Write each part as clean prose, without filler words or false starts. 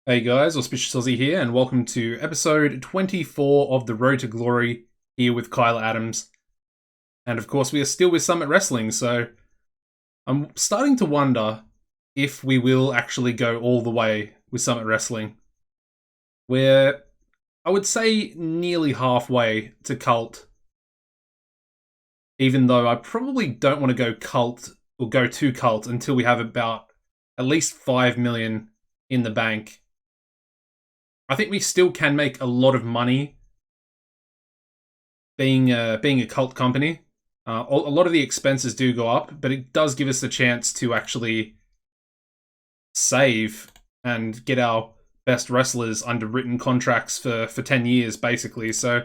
Hey guys, AuspiciousAussie here, and welcome to episode 24 of The Road to Glory, here with Kyle Adams. And of course, we are still with Summit Wrestling, so I'm starting to wonder if we will actually go all the way with Summit Wrestling. We're, I would say, nearly halfway to Cult, even though I probably don't want to go Cult or go to Cult until we have about at least 5 million in the bank. I think we still can make a lot of money being a cult company. A lot of the expenses do go up, but it does give us the chance to actually save and get our best wrestlers under written contracts for 10 years, basically. So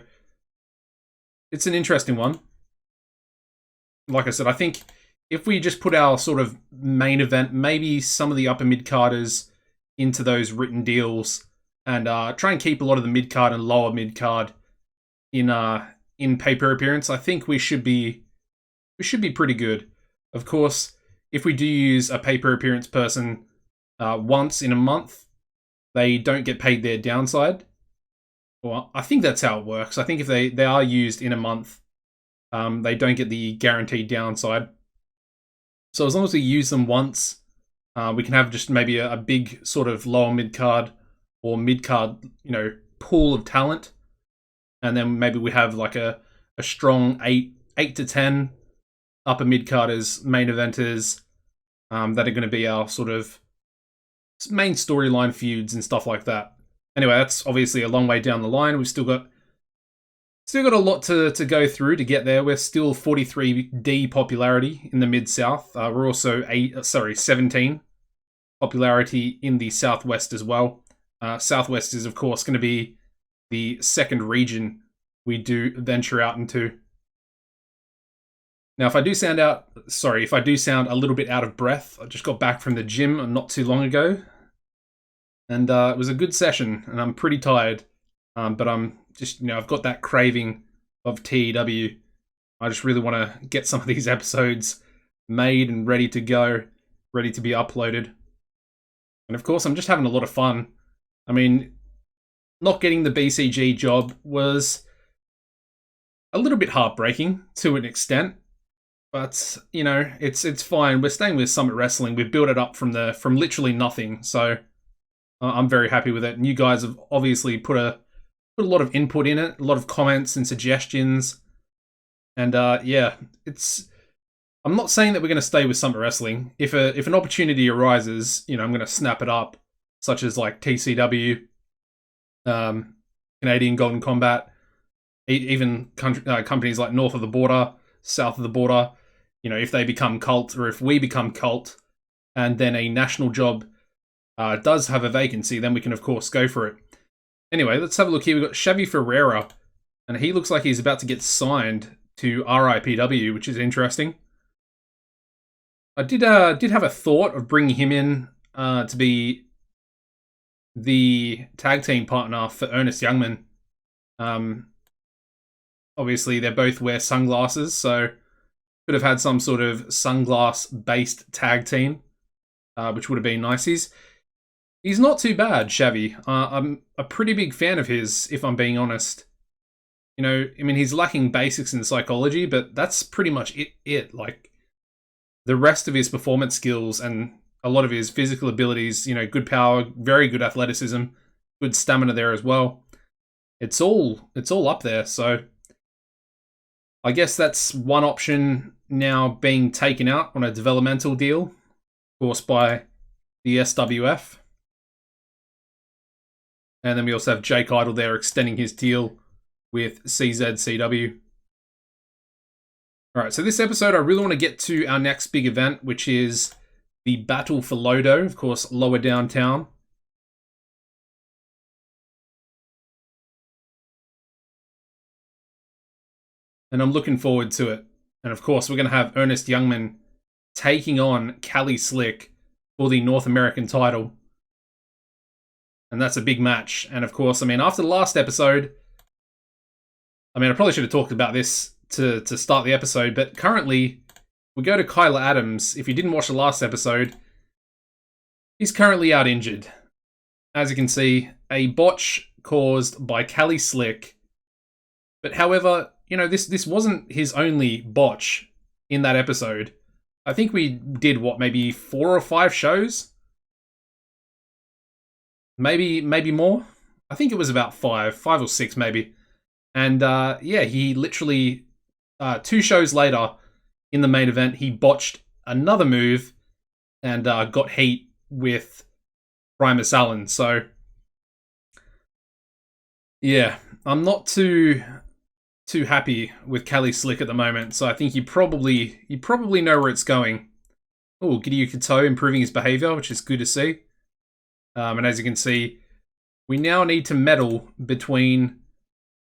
it's an interesting one. Like I said, I think if we just put our sort of main event, maybe some of the upper mid-carders into those written deals, and try and keep a lot of the mid-card and lower mid-card in pay-per appearance, I think we should be pretty good. Of course, if we do use a pay-per appearance person once in a month, they don't get paid their downside. Well, I think that's how it works. I think if they are used in a month, they don't get the guaranteed downside. So as long as we use them once, we can have just maybe a big sort of lower mid-card or mid-card, pool of talent. And then maybe we have like a strong 8 to 10 upper mid-carders, main eventers, that are going to be our sort of main storyline feuds and stuff like that. Anyway, that's obviously a long way down the line. We've still got a lot to go through to get there. We're still 43D popularity in the Mid-South. We're also 17 popularity in the Southwest as well. Southwest is, of course, going to be the second region we do venture out into. Now, if I do sound a little bit out of breath, I just got back from the gym not too long ago, and it was a good session, and I'm pretty tired, but I'm just, I've got that craving of TEW. I just really want to get some of these episodes made and ready to go, ready to be uploaded. And of course, I'm just having a lot of fun. I mean, not getting the BCG job was a little bit heartbreaking to an extent, but it's fine. We're staying with Summit Wrestling. We've built it up from literally nothing, so I'm very happy with it. And you guys have obviously put a lot of input in it, a lot of comments and suggestions, and yeah, it's. I'm not saying that we're going to stay with Summit Wrestling. If an opportunity arises, I'm going to snap it up, such as like TCW, Canadian Golden Combat, even companies like north of the border, south of the border. If they become cult, or if we become cult, and then a national job does have a vacancy, then we can of course go for it. Anyway, let's have a look here. We've got Xavi Ferreira, and he looks like he's about to get signed to RIPW, which is interesting. I did have a thought of bringing him in to be the tag team partner for Ernest Youngman. Obviously, they both wear sunglasses, so could have had some sort of sunglass-based tag team, which would have been nice. He's not too bad, Xavi. I'm a pretty big fan of his, if I'm being honest. He's lacking basics in psychology, but that's pretty much it. Like, the rest of his performance skills and a lot of his physical abilities, good power, very good athleticism, good stamina there as well. It's all up there, so I guess that's one option now being taken out on a developmental deal, of course, by the SWF. And then we also have Jake Idle there extending his deal with CZCW. Alright, so this episode I really want to get to our next big event, which is the Battle for Lodo, of course, lower downtown. And I'm looking forward to it. And of course, we're going to have Ernest Youngman taking on Cali Slick for the North American title. And that's a big match. And of course, after the last episode, I probably should have talked about this to start the episode, but currently, we go to Kyle Adams. If you didn't watch the last episode, he's currently out injured. as you can see, a botch caused by Cali Slick. But however, you know, this wasn't his only botch in that episode. I think we did, what, maybe 4 or 5 shows? Maybe more? I think it was about 5 or 6 maybe. And yeah, he literally, 2 shows later in the main event, he botched another move and got heat with Primus Allen. So yeah, I'm not too happy with Cali Slick at the moment, so I think you probably know where it's going. Oh, Gideon Kato improving his behavior, which is good to see. And as you can see, we now need to meddle between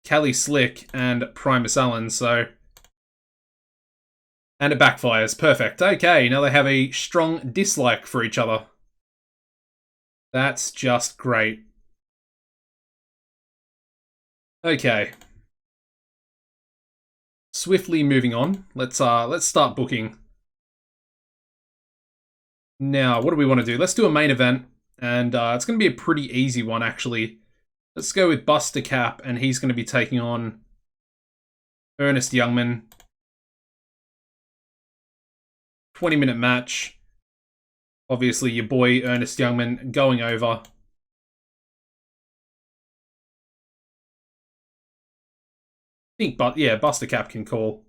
Cali Slick and Primus Allen, so... And it backfires. Perfect. Okay, now they have a strong dislike for each other. That's just great. Okay. Swiftly moving on. Let's start booking. Now, what do we want to do? Let's do a main event, and it's going to be a pretty easy one, actually. Let's go with Buster Cap, and he's going to be taking on Ernest Youngman. 20-minute match. Obviously, your boy Ernest Youngman going over. I think, but yeah, Buster Cap can call.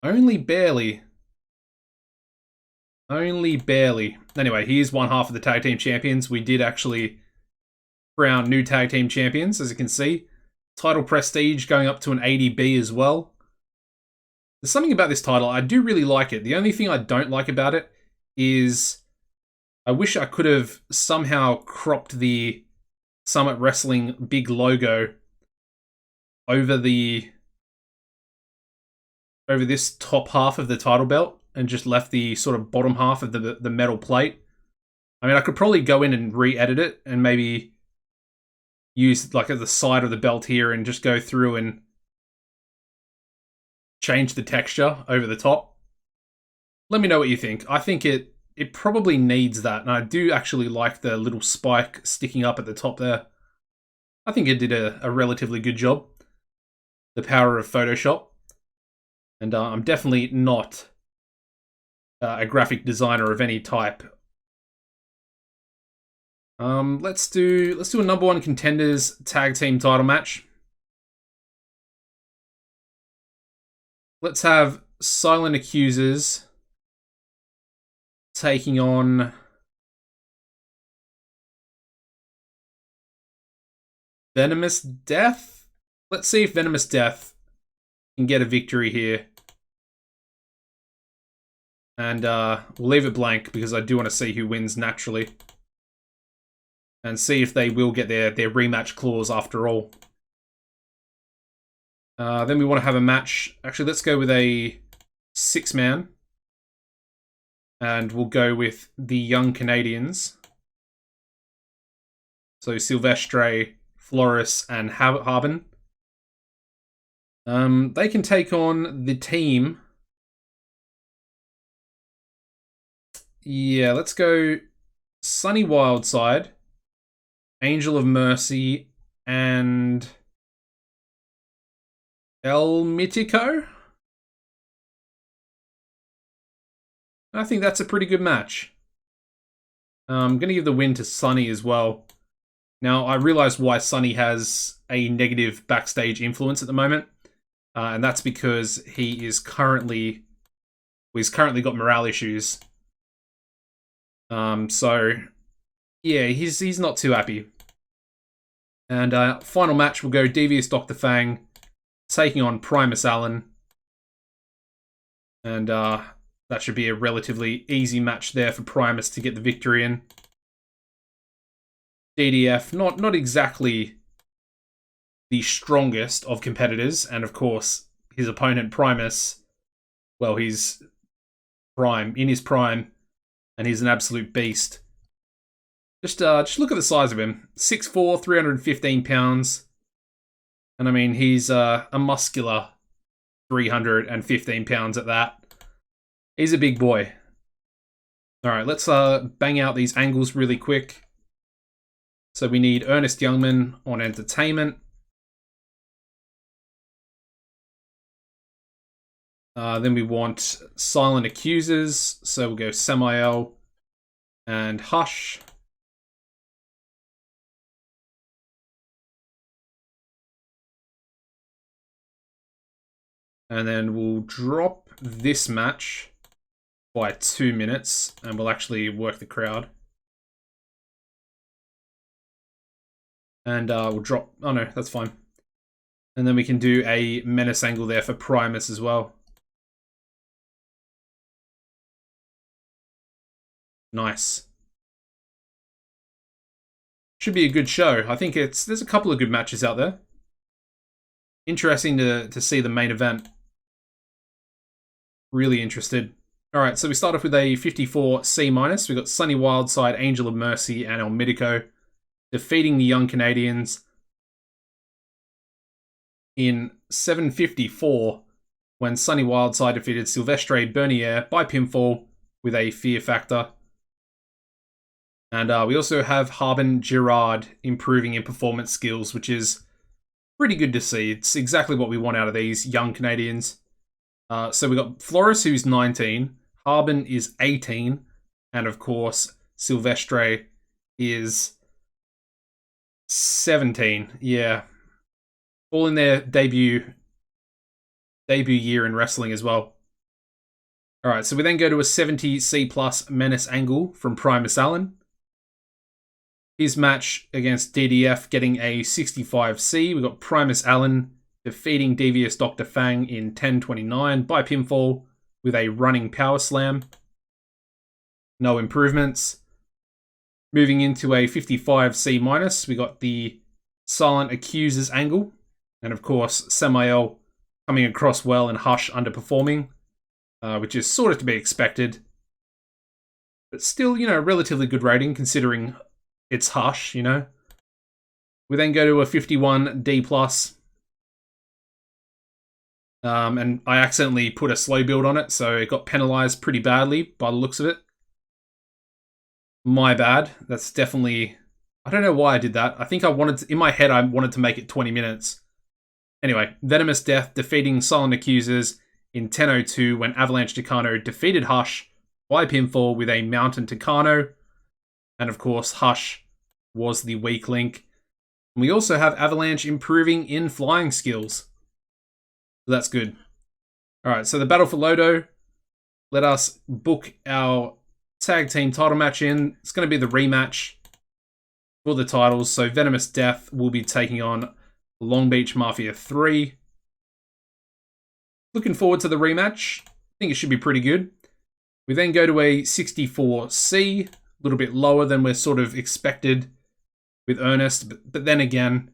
Only barely. Only barely. Anyway, he is one half of the tag team champions. We did actually crown new tag team champions, as you can see. Title prestige going up to an 80B as well. There's something about this title. I do really like it. The only thing I don't like about it is I wish I could have somehow cropped the Summit Wrestling big logo over this top half of the title belt and just left the sort of bottom half of the metal plate. I mean, I could probably go in and re-edit it and maybe use like at the side of the belt here and just go through and change the texture over the top. Let me know what you think. I think it probably needs that, and I do actually like the little spike sticking up at the top there. I think it did a relatively good job. The power of Photoshop. And I'm definitely not a graphic designer of any type. Let's do a number 1 contenders tag team title match. Let's have Silent Accusers taking on Venomous Death. Let's see if Venomous Death can get a victory here. And we'll leave it blank because I do want to see who wins naturally. And see if they will get their rematch clause after all. Then we want to have a match. Actually, let's go with a 6-man. And we'll go with the Young Canadians. So Silvestre, Flores, and Harbin. They can take on the team. Yeah, let's go Sunny Wildside, Angel of Mercy, and El Mitico. I think that's a pretty good match. I'm going to give the win to Sunny as well. Now, I realize why Sunny has a negative backstage influence at the moment. And that's because he's currently got morale issues. So, yeah, he's not too happy. And final match will go Devious Dr. Fang taking on Primus Allen. And that should be a relatively easy match there for Primus to get the victory in. DDF, not exactly the strongest of competitors, and of course, his opponent Primus, well, he's in his prime, and he's an absolute beast. Just look at the size of him. 6'4", 315 pounds. And I mean, he's a muscular 315 pounds at that. He's a big boy. Alright, let's bang out these angles really quick. So we need Ernest Youngman on entertainment. Then we want silent accusers. So we'll go Samael and Hush. And then we'll drop this match by 2 minutes, and we'll actually work the crowd. And we'll drop... Oh no, that's fine. And then we can do a menace angle there for Primus as well. Nice. Should be a good show. I think there's a couple of good matches out there. Interesting to see the main event. Really interested. Alright, so we start off with a 54 C-. We've got Sunny Wildside, Angel of Mercy, and El Mitico defeating the Young Canadians in 754 when Sunny Wildside defeated Silvestre Bernier by pinfall with a fear factor. And we also have Harbin Girard improving in performance skills, which is pretty good to see. It's exactly what we want out of these young Canadians. So we got Flores, who's 19, Harbin is 18, and of course Silvestre is 17. Yeah, all in their debut year in wrestling as well. All right, so we then go to a 70 C+ menace angle from Primus Allen. His match against DDF getting a 65C. We got Primus Allen defeating Devious Dr. Fang in 10:29 by pinfall with a running power slam. No improvements. Moving into a 55C-, we got the Silent Accusers angle. And of course, Samael coming across well and Hush underperforming, which is sort of to be expected. But still, relatively good rating considering it's Hush, We then go to a 51D+. And I accidentally put a slow build on it, so it got penalized pretty badly by the looks of it. My bad. That's definitely... I don't know why I did that. I think in my head, I wanted to make it 20 minutes. Anyway, Venomous Death defeating Silent Accusers in 10:02 when Avalanche Tucano defeated Hush by pinfall with a Mountain Tucano. And of course, Hush was the weak link. And we also have Avalanche improving in flying skills. So that's good. Alright, so the Battle for Lodo. Let us book our tag team title match in. It's going to be the rematch for the titles. So Venomous Death will be taking on Long Beach Mafia 3. Looking forward to the rematch. I think it should be pretty good. We then go to a 64C. A little bit lower than we're sort of expected with Ernest, but then again,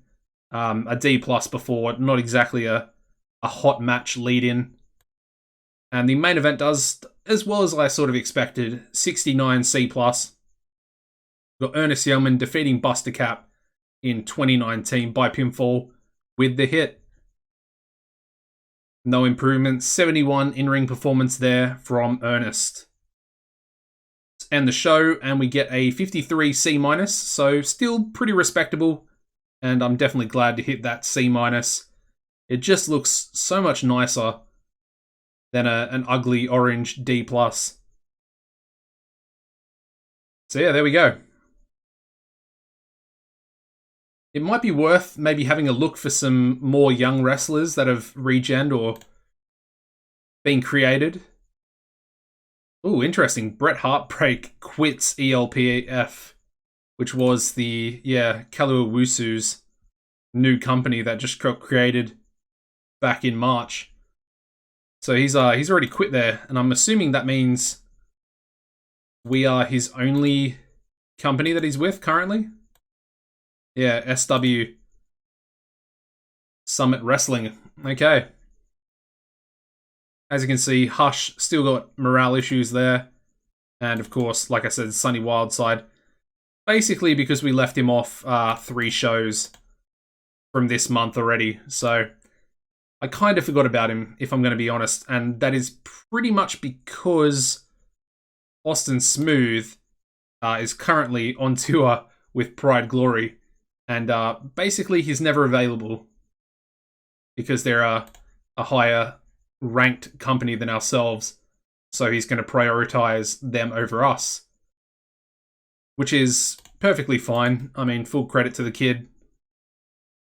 a D+ before, not exactly a hot match lead-in. And the main event does as well as I sort of expected, 69C+. We've got Ernest Youngman defeating Buster Cap in 2019 by pinfall with the hit. No improvements, 71 in-ring performance there from Ernest. End the show, and we get a 53C-, so still pretty respectable, and I'm definitely glad to hit that C-. It just looks so much nicer than an ugly orange D+. So yeah, there we go. It might be worth maybe having a look for some more young wrestlers that have regened or been created. Ooh, interesting. Bret Heartbreak quits ELPF, which was the, Kaluuwusu's new company that just got created back in March. So he's already quit there, and I'm assuming that means we are his only company that he's with currently. Yeah, SW Summit Wrestling. Okay. As you can see, Hush still got morale issues there. And of course, like I said, Sunny Wildside. Basically because we left him off 3 shows from this month already. So I kind of forgot about him, if I'm going to be honest. And that is pretty much because Austin Smooth is currently on tour with Pride Glory. And basically, he's never available because they're a higher ranked company than ourselves. So he's going to prioritize them over us, which is perfectly fine. I mean, full credit to the kid.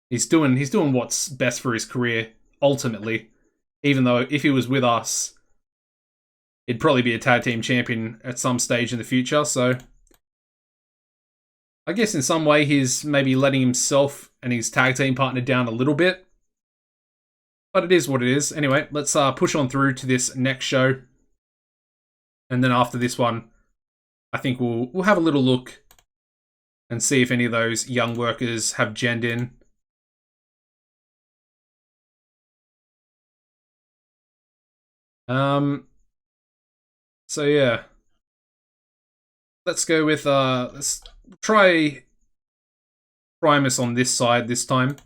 He's doing what's best for his career, ultimately. Even though if he was with us, he'd probably be a tag team champion at some stage in the future. So I guess in some way he's maybe letting himself and his tag team partner down a little bit. But it is what it is. Anyway, let's push on through to this next show. And then after this one, I think we'll have a little look and see if any of those young workers have genned in. So yeah. Let's go with let's try Primus on this side this time.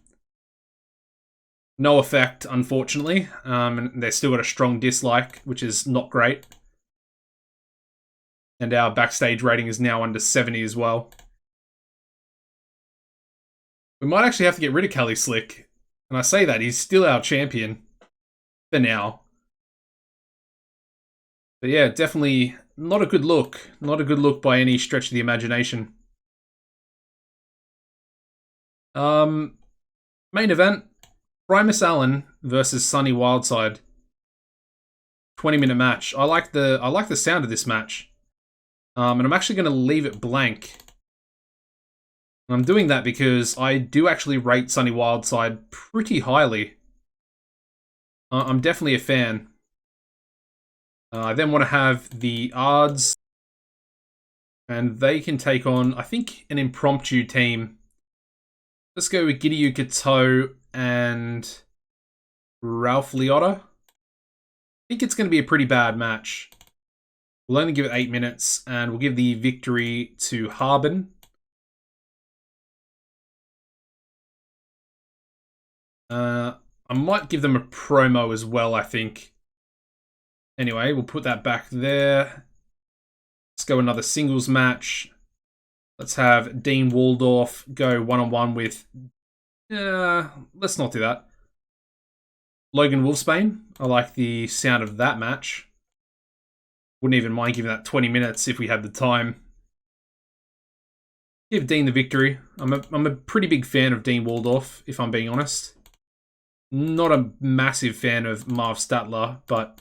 No effect, unfortunately. And they still got a strong dislike, which is not great. And our backstage rating is now under 70 as well. We might actually have to get rid of Kelly Slick. And I say that, he's still our champion. For now. But yeah, definitely not a good look. Not a good look by any stretch of the imagination. Main event. Primus Allen versus Sunny Wildside. 20-minute match. I like the sound of this match. And I'm actually going to leave it blank. I'm doing that because I do actually rate Sunny Wildside pretty highly. I'm definitely a fan. I then want to have the odds. And they can take on, I think, an impromptu team. Let's go with Gideon Kato and Ralph Liotta. I think it's going to be a pretty bad match. We'll only give it 8 minutes, and we'll give the victory to Harbin. I might give them a promo as well, I think. Anyway, we'll put that back there. Let's go another singles match. Let's have Dean Waldorf go one-on-one with... let's not do that. Logan Wolfsbane. I like the sound of that match. Wouldn't even mind giving that 20 minutes if we had the time. Give Dean the victory. I'm a pretty big fan of Dean Waldorf, if I'm being honest. Not a massive fan of Marv Statler, but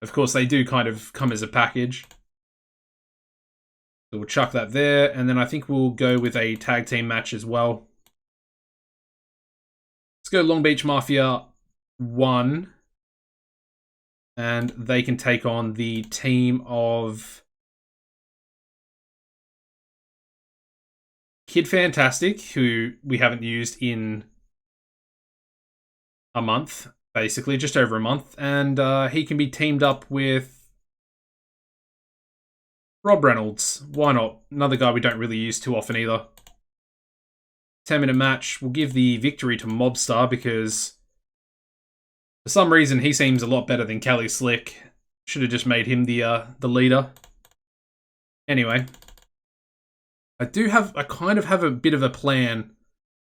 of course they do kind of come as a package. So we'll chuck that there, and then I think we'll go with a tag team match as well. Let's go Long Beach Mafia 1. And they can take on the team of Kid Fantastic, who we haven't used in a month, basically, just over a month. And he can be teamed up with Rob Reynolds. Why not? Another guy we don't really use too often either. 10-minute match. We'll give the victory to Mobstar because for some reason he seems a lot better than Kelly Slick. Should have just made him the leader. Anyway, I kind of have a bit of a plan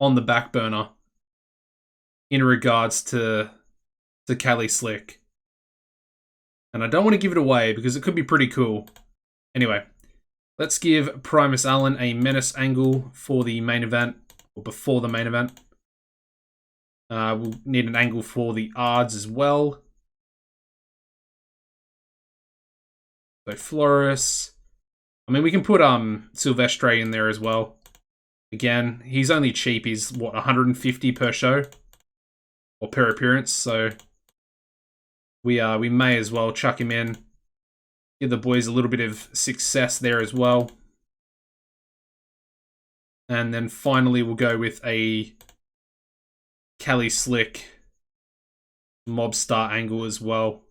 on the back burner in regards to Kelly Slick. And I don't want to give it away because it could be pretty cool. Anyway, let's give Primus Allen a menace angle for the main event, or before the main event. We'll need an angle for the odds as well. So Floris. I mean, we can put Silvestre in there as well. Again, he's only cheap. He's, what, 150 per show? Or per appearance, so we may as well chuck him in. Give the boys a little bit of success there as well. And then finally we'll go with a Kelly Slick Mobstar angle as well.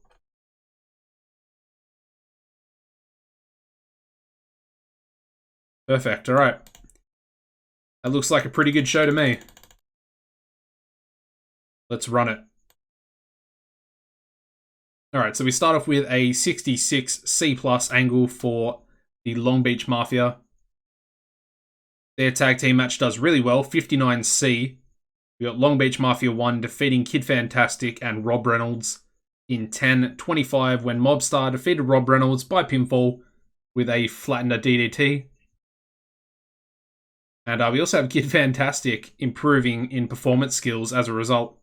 Perfect, alright. That looks like a pretty good show to me. Let's run it. Alright, so we start off with a 66 C+ angle for the Long Beach Mafia. Their tag team match does really well, 59C. We got Long Beach Mafia 1 defeating Kid Fantastic and Rob Reynolds in 10-25 when Mobstar defeated Rob Reynolds by pinfall with a flattener DDT. And we also have Kid Fantastic improving in performance skills as a result.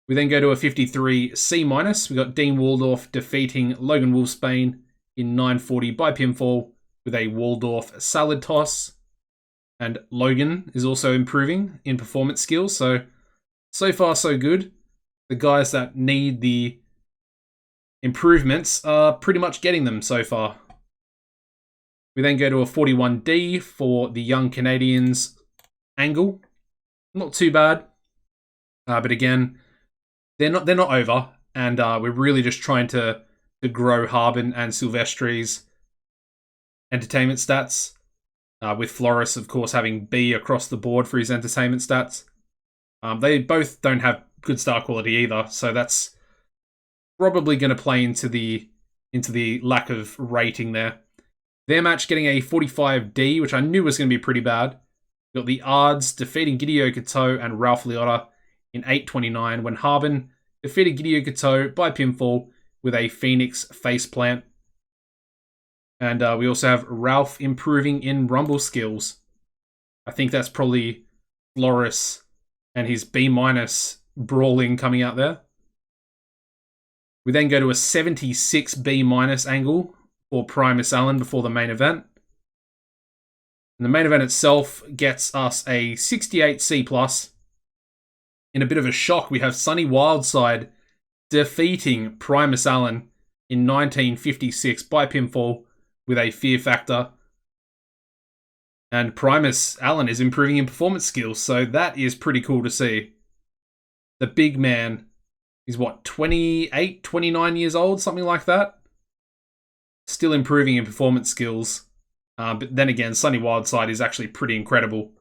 We then go to a 53C-. We got Dean Waldorf defeating Logan Wolfsbane in 9:40 by pinfall with a Waldorf salad toss. And Logan is also improving in performance skills. So far, so good. The guys that need the improvements are pretty much getting them so far. We then go to a 41D for the Young Canadians angle. Not too bad. But again, they're not over. And we're really just trying to grow Harbin and Silvestri's entertainment stats. With Floris, of course, having B across the board for his entertainment stats. They both don't have good star quality either, so that's probably going to play into the lack of rating there. Their match getting a 45D, which I knew was going to be pretty bad. We got the Ards defeating Gideon Kato and Ralph Liotta in 8:29 when Harbin defeated Gideon Kato by pinfall with a Phoenix faceplant. And we also have Ralph improving in Rumble skills. I think that's probably Floris and his B- brawling coming out there. We then go to a 76 B- angle for Primus Allen before the main event. And the main event itself gets us a 68 C+. In a bit of a shock, we have Sunny Wildside defeating Primus Allen in 1956 by pinfall with a Fear Factor. And Primus Allen is improving in performance skills, so that is pretty cool to see. The big man is, 28, 29 years old, something like that? Still improving in performance skills. But then again, Sunny Wildside is actually pretty incredible.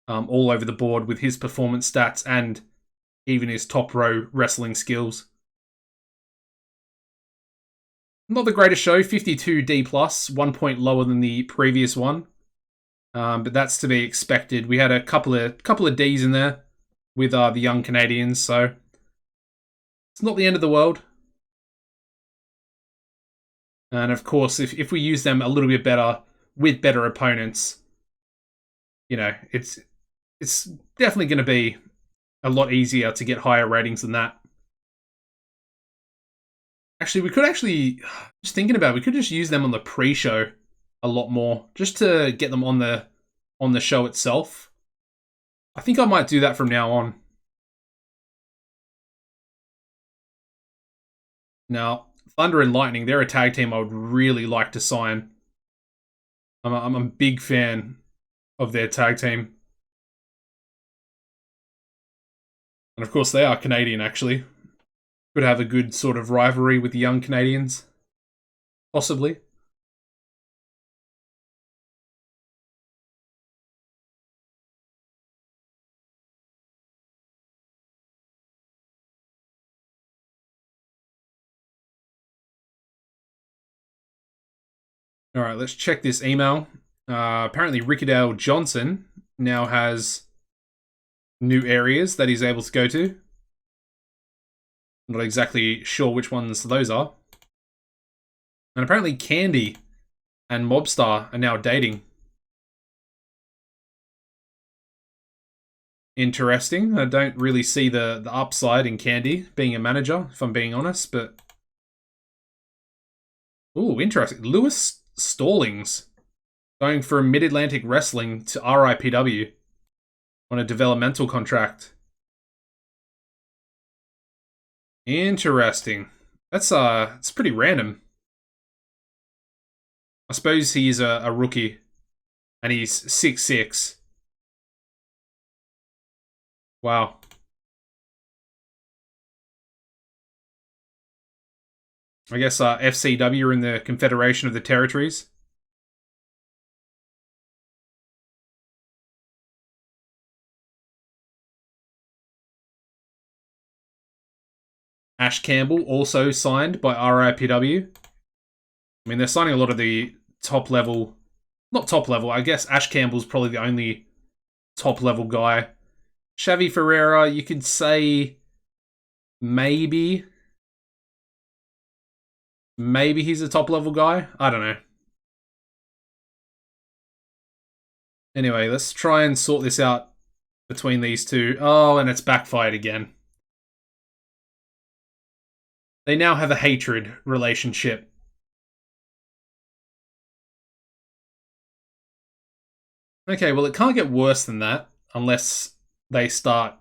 All over the board with his performance stats and even his top row wrestling skills. Not the greatest show, 52D+, 1 point lower than the previous one. But that's to be expected. We had a couple of Ds in there with the Young Canadians, so it's not the end of the world. And of course, if we use them a little bit better with better opponents, you know, it's definitely going to be a lot easier to get higher ratings than that. Actually, we could just thinking about it, we could just use them on the pre-show a lot more, just to get them on the show itself. I think I might do that from now on. Now, Thunder and Lightning, they're a tag team I would really like to sign. I'm a big fan of their tag team. And of course, they are Canadian, actually. Could have a good sort of rivalry with the Young Canadians. Possibly. Alright, let's check this email. Apparently, Rickadale Johnson now has new areas that he's able to go to. I'm not exactly sure which ones those are. And apparently Candy and Mobstar are now dating. Interesting. I don't really see the upside in Candy being a manager, if I'm being honest, but... Ooh, interesting. Lewis Stallings going from Mid-Atlantic Wrestling to RIPW on a developmental contract. Interesting. It's pretty random. I suppose he's a rookie, and he's 6'6". Wow. I guess FCW are in the Confederation of the Territories. Ash Campbell also signed by RIPW. I mean, they're signing a lot of the top level Not top level. I guess Ash Campbell's probably the only top level guy. Xavi Ferreira, you could say maybe. Maybe he's a top level guy. I don't know. Anyway, let's try and sort this out between these two. Oh, and it's backfired again. They now have a hatred relationship. Okay, well, it can't get worse than that unless they start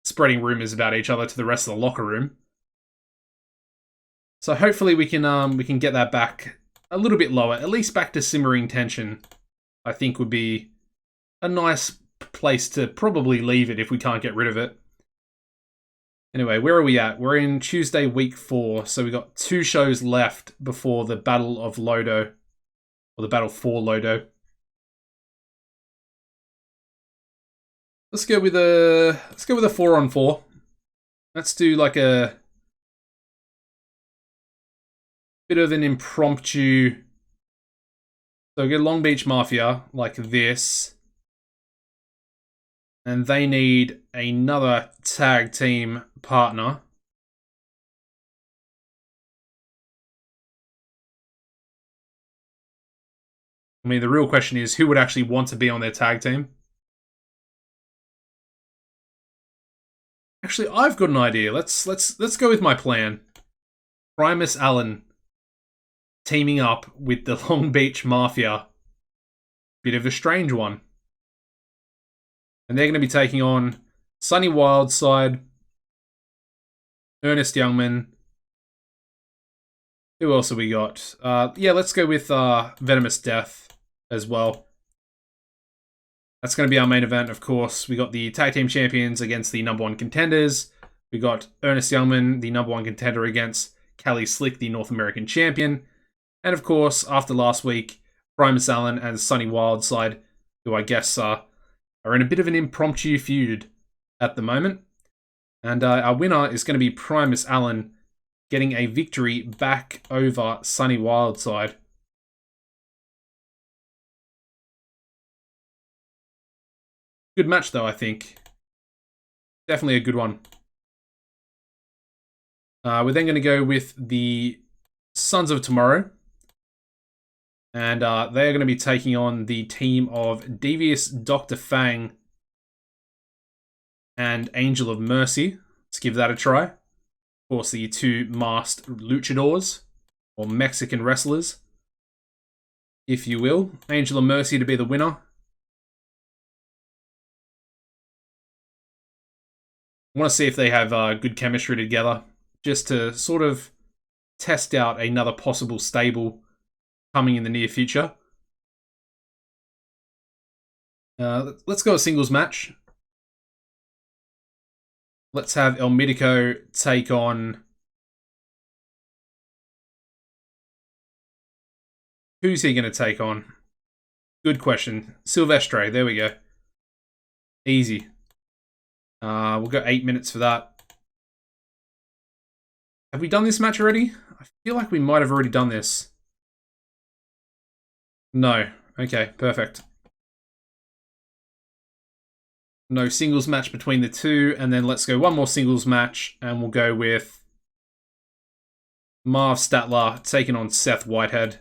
spreading rumors about each other to the rest of the locker room. So hopefully we can get that back a little bit lower, at least back to simmering tension. I think would be a nice place to probably leave it if we can't get rid of it. Anyway, where are we at? We're in Tuesday, week 4, so we got 2 shows left before the Battle of Lodo, or the Battle for Lodo. Let's go with a 4-on-4. Let's do like a bit of an impromptu. So we get Long Beach Mafia like this. And they need another tag team partner. I mean, the real question is who would actually want to be on their tag team? Actually, I've got an idea. Let's go with my plan. Primus Allen teaming up with the Long Beach Mafia. Bit of a strange one. And they're going to be taking on Sunny Wildside, Ernest Youngman. Who else have we got? Yeah, let's go with Venomous Death as well. That's going to be our main event, of course. We got the tag team champions against the number 1 contenders. We got Ernest Youngman, the number 1 contender, against Callie Slick, the North American champion. And of course, after last week, Primus Allen and Sunny Wildside, who I guess are in a bit of an impromptu feud at the moment. And our winner is going to be Primus Allen, getting a victory back over Sunny Wildside. Good match, though, I think. Definitely a good one. We're then going to go with the Sons of Tomorrow. And they're going to be taking on the team of Devious Dr. Fang and Angel of Mercy. Let's give that a try. Of course, the 2 masked luchadors, or Mexican wrestlers, if you will. Angel of Mercy to be the winner. I want to see if they have good chemistry together, just to sort of test out another possible stable coming in the near future. Let's go a singles match. Let's have El Mítico take on... Who's he going to take on? Good question. Silvestre, there we go. Easy. We'll go 8 minutes for that. Have we done this match already? I feel like we might have already done this. No. Okay, perfect. No singles match between the 2, and then let's go one more singles match, and we'll go with Marv Statler taking on Seth Whitehead.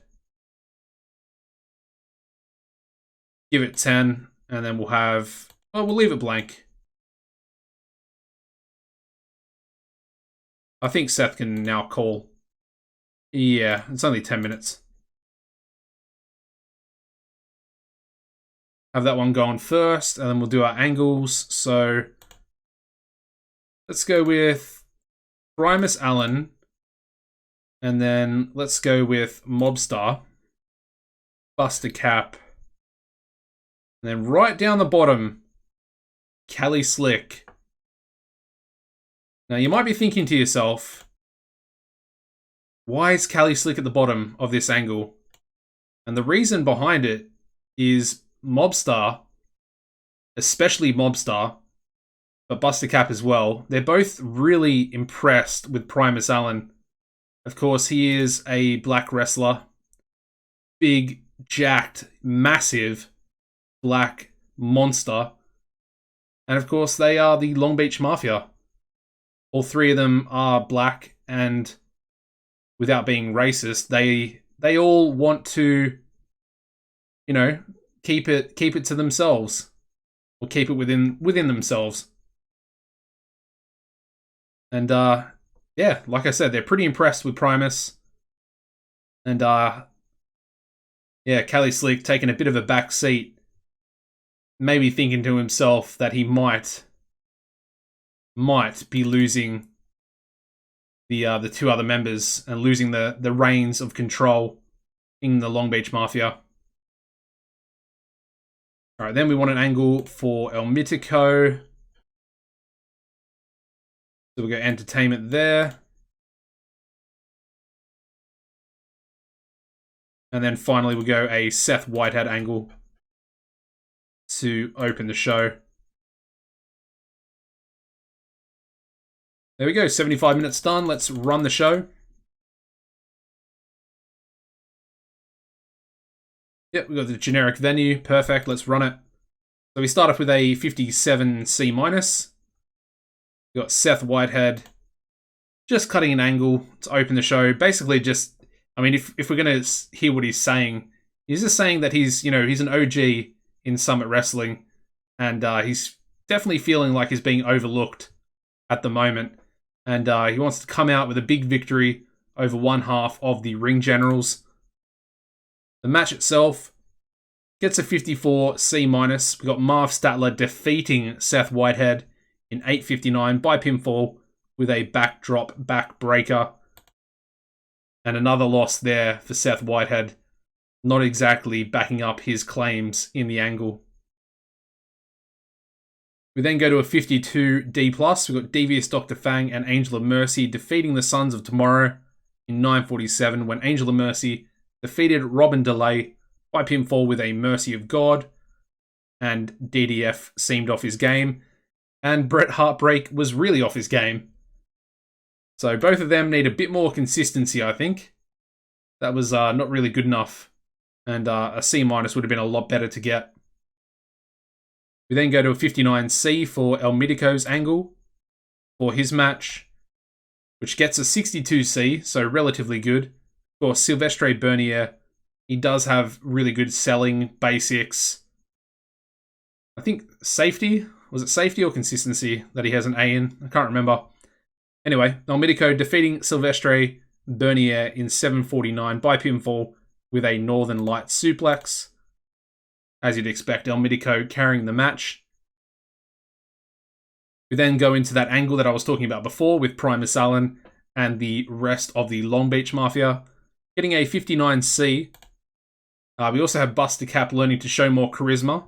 Give it 10, and then we'll have... Oh, we'll leave it blank. I think Seth can now call. Yeah, it's only 10 minutes. Have that one going first, and then we'll do our angles. So let's go with Primus Allen, and then let's go with Mobstar, Buster Cap, and then right down the bottom, Callie Slick. Now you might be thinking to yourself, why is Callie Slick at the bottom of this angle? And the reason behind it is Mobstar, especially Mobstar, but Buster Cap as well, they're both really impressed with Primus Allen. Of course, he is a black wrestler, big jacked, massive black monster. And of course, they are the Long Beach Mafia. All three of them are black, and without being racist, they all want to, you know, keep it to themselves, or keep it within themselves. And yeah, like I said, they're pretty impressed with Primus. And yeah, Kelly Slick taking a bit of a back seat, maybe thinking to himself that he might be losing the two other members and losing the reins of control in the Long Beach Mafia. All right, then we want an angle for El Mitico. So we'll go entertainment there. And then finally we'll go a Seth Whitehead angle to open the show. There we go, 75 minutes done. Let's run the show. Yep, we've got the generic venue. Perfect, let's run it. So we start off with a 57 C-. We've got Seth Whitehead just cutting an angle to open the show. Basically just, I mean, if we're going to hear what he's just saying that he's, he's an OG in Summit Wrestling, and he's definitely feeling like he's being overlooked at the moment. And he wants to come out with a big victory over one half of the Ring Generals. The match itself gets a 54 C-. We got Marv Statler defeating Seth Whitehead in 8:59 by pinfall with a backdrop backbreaker. And another loss there for Seth Whitehead. Not exactly backing up his claims in the angle. We then go to a 52 D+. We've got Devious Dr. Fang and Angel of Mercy defeating the Sons of Tomorrow in 9:47 when Angel of Mercy defeated Robin DeLay by pinfall with a Mercy of God, and DDF seemed off his game, and Bret Heartbreak was really off his game. So both of them need a bit more consistency, I think. That was not really good enough, and a C- would have been a lot better to get. We then go to a 59C for El Mitico's angle for his match, which gets a 62C, so relatively good. For Silvestre Bernier, he does have really good selling basics. I think safety, was it safety or consistency that he has an A in? I can't remember. Anyway, El Mitico defeating Silvestre Bernier in 7:49 by pinfall with a Northern Light suplex. As you'd expect, El Mitico carrying the match. We then go into that angle that I was talking about before with Primus Allen and the rest of the Long Beach Mafia, getting a 59C. We also have Buster Cap learning to show more charisma.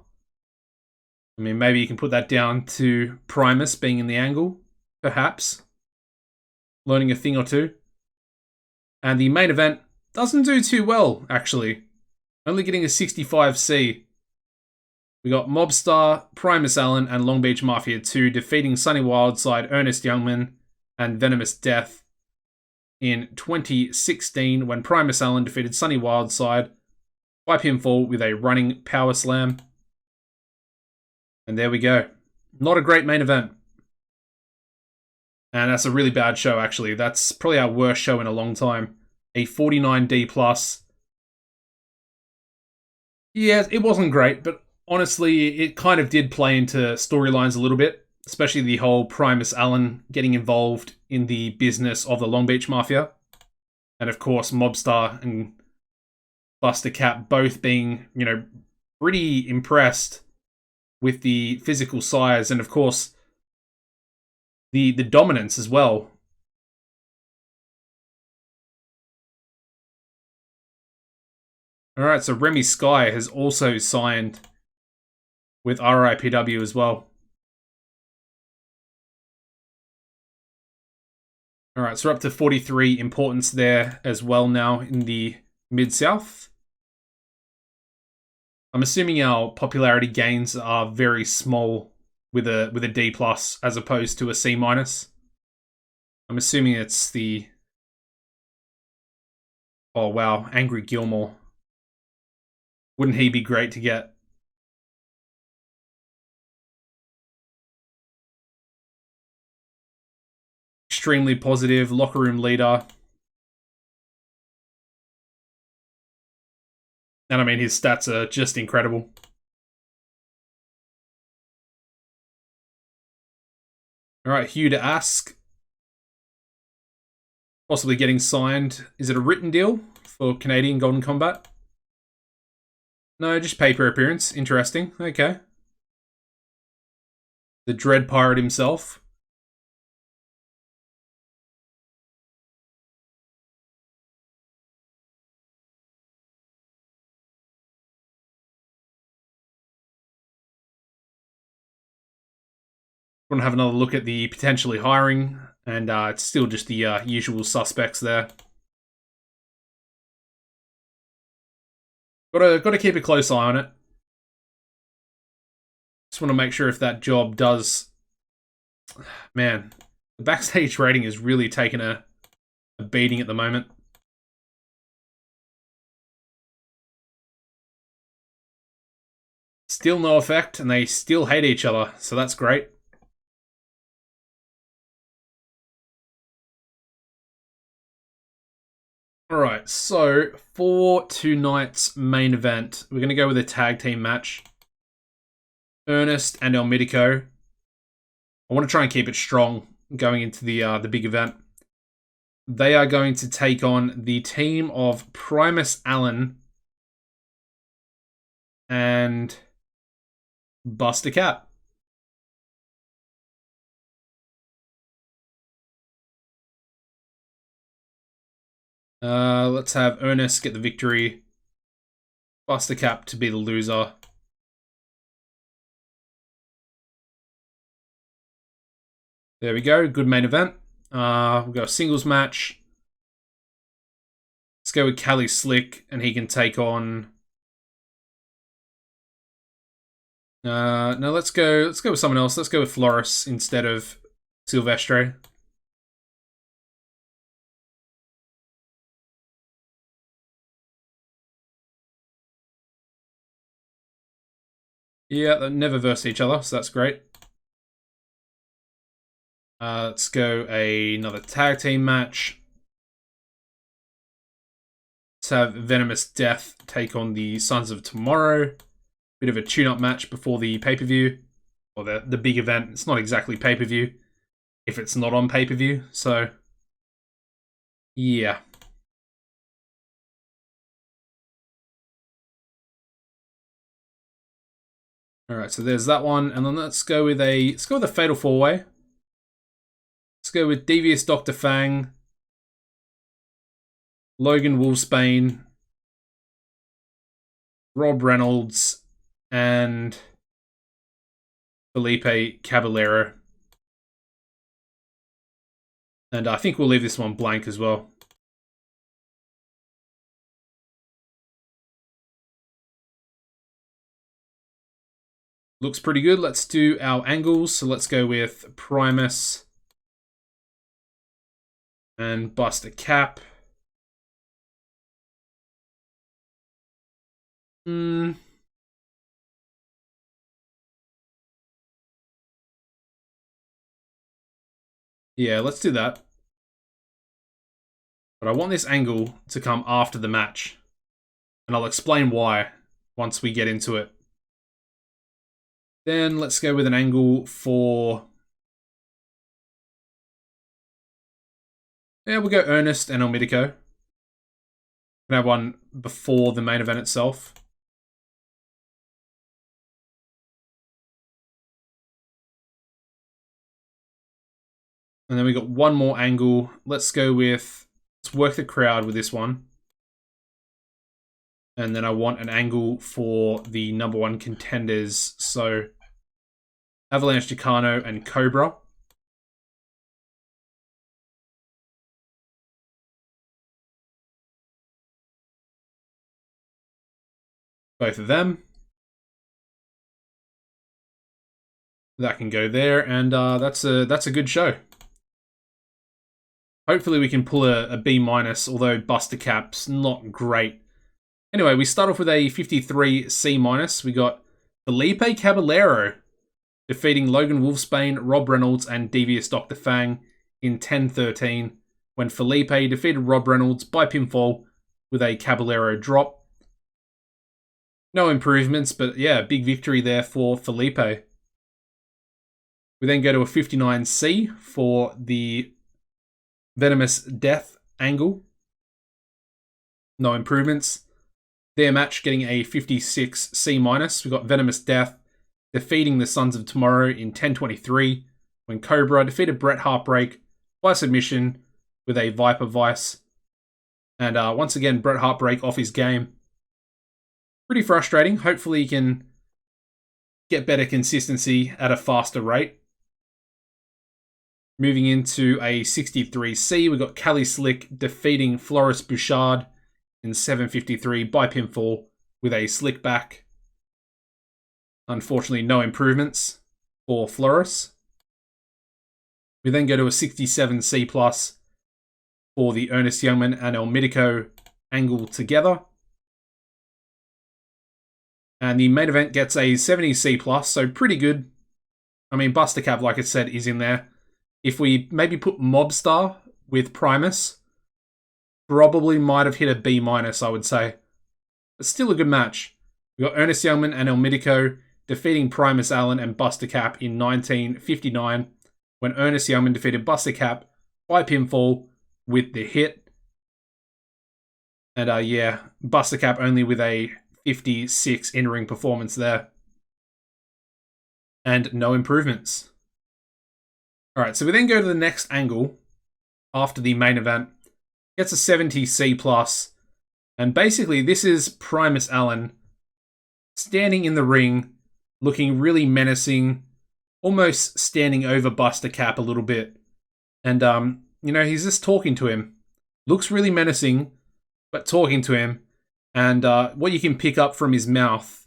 I mean, maybe you can put that down to Primus being in the angle, perhaps. Learning a thing or two. And the main event doesn't do too well, actually. Only getting a 65C. We got Mobstar, Primus Allen, and Long Beach Mafia 2 defeating Sunny Wildside, Ernest Youngman, and Venomous Death in 2016 when Primus Allen defeated Sunny Wildside by pinfall with a running power slam. And there we go. Not a great main event. And that's a really bad show, actually. That's probably our worst show in a long time. A 49D+. Yeah, it wasn't great, but honestly, it kind of did play into storylines a little bit, especially the whole Primus Allen getting involved in the business of the Long Beach Mafia. And of course, Mobstar and Buster Cap both being, pretty impressed with the physical size and, of course, the dominance as well. Alright, so Remy Sky has also signed with RIPW as well. Alright, so we're up to 43 importance there as well now in the Mid-South. I'm assuming our popularity gains are very small with a D+ as opposed to a C-. I'm assuming it's the... Oh wow, Angry Gilmore. Wouldn't he be great to get? Extremely positive, locker room leader. And I mean, his stats are just incredible. All right, Hugh to ask. Possibly getting signed. Is it a written deal for Canadian Golden Combat? No, just paper appearance. Interesting. Okay. The Dread Pirate himself. Want to have another look at the potentially hiring, and it's still just the usual suspects there. Got to keep a close eye on it. Just want to make sure if that job does. Man, the backstage rating is really taking a beating at the moment. Still no effect, and they still hate each other, so that's great. Alright, so for tonight's main event, we're going to go with a tag team match. Ernest and El Mitico. I want to try and keep it strong going into the big event. They are going to take on the team of Primus Allen and Buster Cap. Let's have Ernest get the victory. Buster Cap to be the loser. There we go. Good main event. We've got a singles match. Let's go with Cali Slick, and he can take on. No, let's go with someone else. Let's go with Floris instead of Silvestre. Yeah, they never versed each other, so that's great. Let's go another tag team match. Let's have Venomous Death take on the Sons of Tomorrow. Bit of a tune-up match before the pay-per-view. Or the big event. It's not exactly pay-per-view if it's not on pay-per-view, so yeah. Alright, so there's that one, and then let's go with a Fatal 4-Way. Let's go with Devious Dr. Fang, Logan Wolfsbane, Rob Reynolds, and Felipe Caballero. And I think we'll leave this one blank as well. Looks pretty good. Let's do our angles. So let's go with Primus and Buster Cap. Yeah, let's do that. But I want this angle to come after the match. And I'll explain why once we get into it. Then let's go with an angle for... Yeah, we'll go Ernest and El Mitico. Can have one before the main event itself. And then we got one more angle. Let's go with... Let's work the crowd with this one. And then I want an angle for the number one contenders. So, Avalanche Chicano and Cobra. Both of them. That can go there, and that's a good show. Hopefully we can pull a B-, although Buster Cap's not great. Anyway, we start off with a 53 C-. We got Felipe Caballero defeating Logan Wolfsbane, Rob Reynolds, and Devious Dr. Fang in 10-13, when Felipe defeated Rob Reynolds by pinfall with a Caballero drop. No improvements, but yeah, big victory there for Felipe. We then go to a 59C for the Venomous Death angle. No improvements. Their match getting a 56 C-. We got Venomous Death defeating the Sons of Tomorrow in 10-23, when Cobra defeated Bret Heartbreak by submission with a Viper Vice. And once again, Bret Heartbreak off his game. Pretty frustrating. Hopefully he can get better consistency at a faster rate. Moving into a 63C, we got Cali Slick defeating Floris Bouchard in 7:53 by pinfall with a slick back. Unfortunately, no improvements for Floris. We then go to a 67C+ for the Ernest Youngman and El Mitico angle together. And the main event gets a 70C+, so pretty good. I mean, Buster Cap, like I said, is in there. If we maybe put Mobstar with Primus, probably might have hit a B-, I would say. But still a good match. We got Ernest Youngman and El Mitico defeating Primus Allen and Buster Cap in 1959, when Ernest Youngman defeated Buster Cap by pinfall with the hit. And yeah, Buster Cap only with a 56 in-ring performance there. And no improvements. Alright, so we then go to the next angle after the main event. Gets a 70C+. And basically, this is Primus Allen standing in the ring, looking really menacing, almost standing over Buster Cap a little bit. And, you know, he's just talking to him. Looks really menacing, but talking to him. And what you can pick up from his mouth,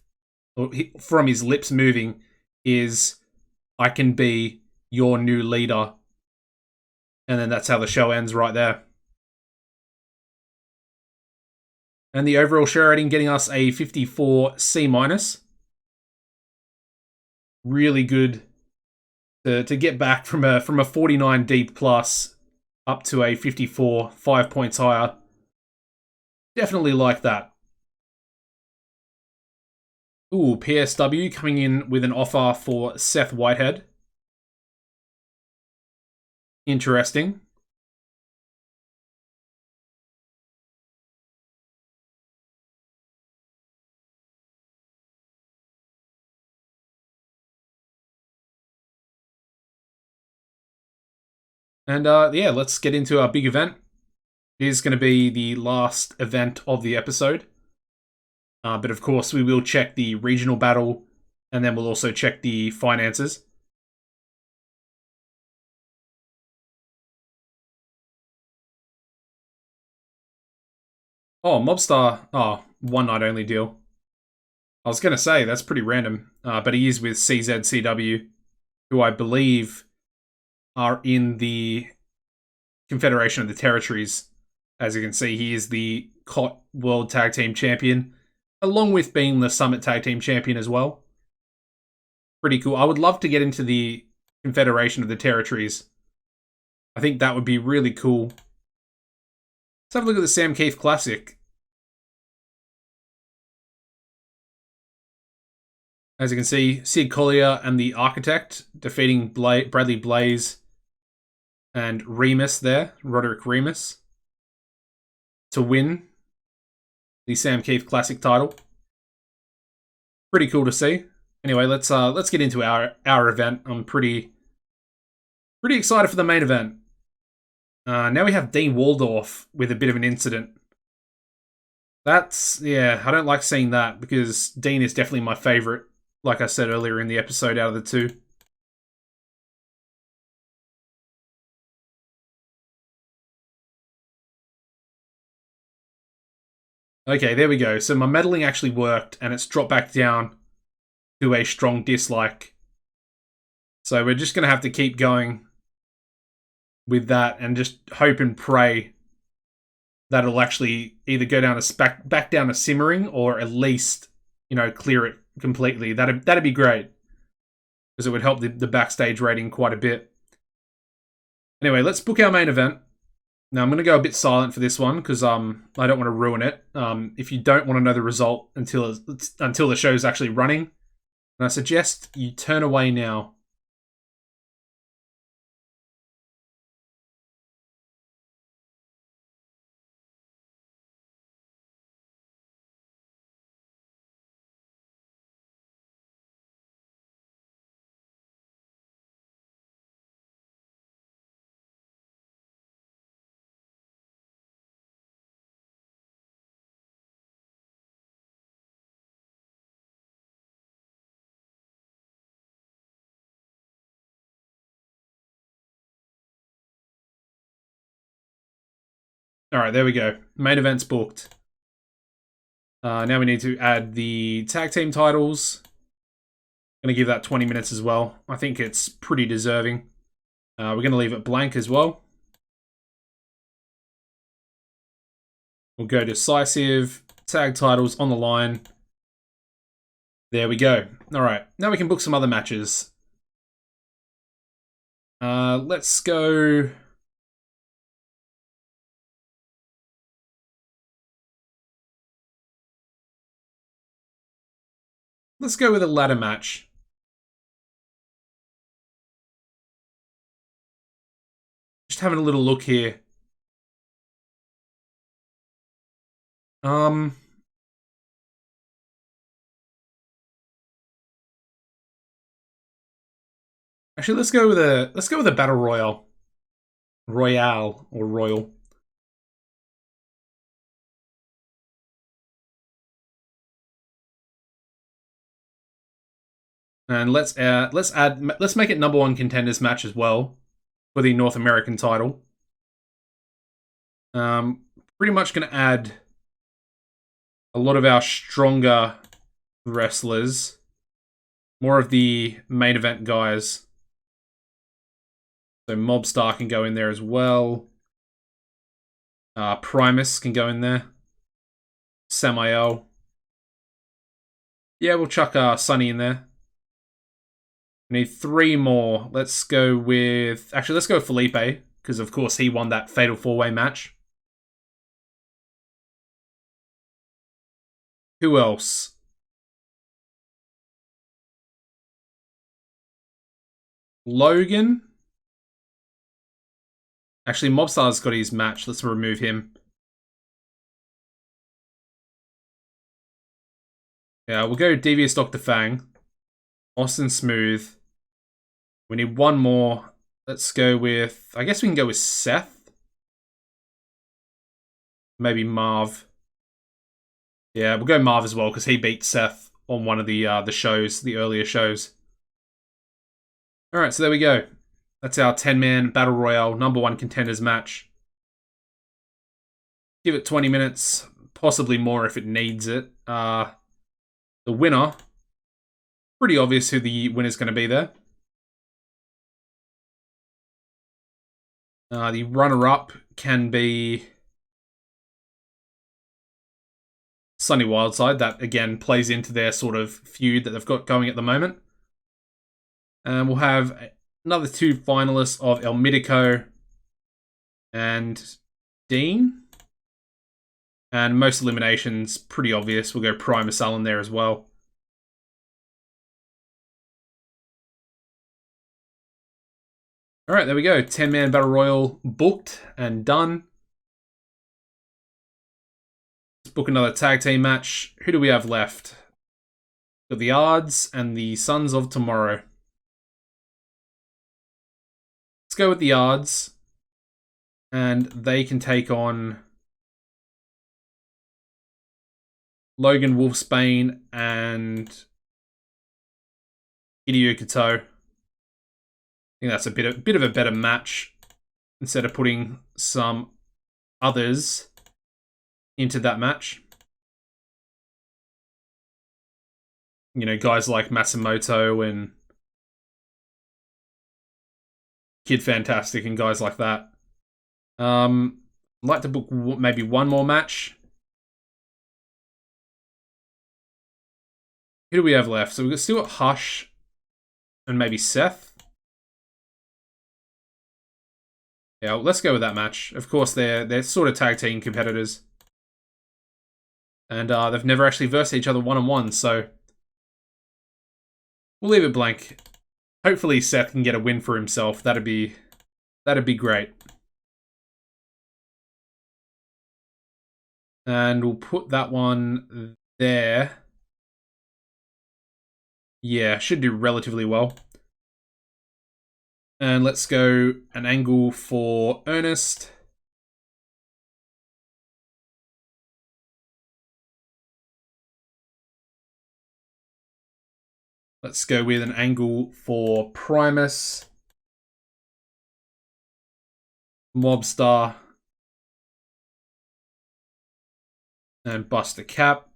or from his lips moving, is, "I can be your new leader." And then that's how the show ends right there. And the overall show rating getting us a 54 C-. Really good to get back from a 49 deep plus up to a 54, 5 points higher. Definitely like that. Ooh, PSW coming in with an offer for Seth Whitehead. Interesting. And yeah, let's get into our big event. It is going to be the last event of the episode. But of course, we will check the regional battle, and then we'll also check the finances. Oh, Mobstar. Oh, one night only deal. I was going to say, that's pretty random. But he is with CZCW, who I believe are in the Confederation of the Territories. As you can see, he is the COT World Tag Team Champion, along with being the Summit Tag Team Champion as well. Pretty cool. I would love to get into the Confederation of the Territories. I think that would be really cool. Let's have a look at the Sam Keith Classic. As you can see, Sid Collier and the Architect defeating Bradley Blaze and Remus there, Roderick Remus, to win the Sam Keith Classic title. Pretty cool to see. Anyway, let's get into our event. I'm pretty excited for the main event. Now we have Dean Waldorf with a bit of an incident. That's, yeah, I don't like seeing that because Dean is definitely my favorite, like I said earlier in the episode, out of the two. Okay, there we go. So my meddling actually worked, and it's dropped back down to a strong dislike. So we're just going to have to keep going with that and just hope and pray that'll actually either go down to back down to simmering, or at least, you know, clear it completely. That'd be great, because it would help the backstage rating quite a bit. Anyway, let's book our main event. Now I'm going to go a bit silent for this one because I don't want to ruin it. If you don't want to know the result until the show's actually running, and I suggest you turn away now. All right, there we go. Main event's booked. Now we need to add the tag team titles. I'm going to give that 20 minutes as well. I think it's pretty deserving. We're going to leave it blank as well. We'll go decisive, tag titles on the line. There we go. All right, now we can book some other matches. Let's go. Let's go with a ladder match. Just having a little look here. Actually, let's go with a battle royale. Royale or royal. And let's make it #1 contenders match as well for the North American title. Pretty much going to add a lot of our stronger wrestlers, more of the main event guys. So Mobstar can go in there as well. Primus can go in there. Samael. Yeah, we'll chuck Sonny in there. We need 3 more. Let's go with Felipe, because of course he won that Fatal 4-Way match. Who else? Logan? Actually, Mobstar's got his match. Let's remove him. Yeah, we'll go Devious Dr. Fang. Austin Smooth. We need 1 more. Let's go with... I guess we can go with Seth. Maybe Marv. Yeah, we'll go Marv as well, because he beat Seth on one of the shows, the earlier shows. Alright, so there we go. That's our 10-man Battle Royale #1 contenders match. Give it 20 minutes, possibly more if it needs it. The winner, pretty obvious who the winner's going to be there. The runner-up can be Sunny Wildside. That, again, plays into their sort of feud that they've got going at the moment. And we'll have another 2 finalists of El Mitico and Dean. And most eliminations, pretty obvious. We'll go Primus in there as well. Alright, there we go. 10-man Battle Royal booked and done. Let's book another tag team match. Who do we have left? Got the Yards and the Sons of Tomorrow. Let's go with the Yards. And they can take on Logan Wolfsbane and Hideo Kato. I think that's a bit of a better match instead of putting some others into that match. You know, guys like Matsumoto and Kid Fantastic and guys like that. I'd like to book maybe one more match. Who do we have left? So we've still got Hush and maybe Seth. Yeah, well, let's go with that match. Of course, they're sort of tag team competitors. And they've never actually versed each other one-on-one, so we'll leave it blank. Hopefully Seth can get a win for himself. That'd be great. And we'll put that one there. Yeah, should do relatively well. And let's go an angle for Ernest. Let's go with an angle for Primus, Mobstar, and Buster Cap.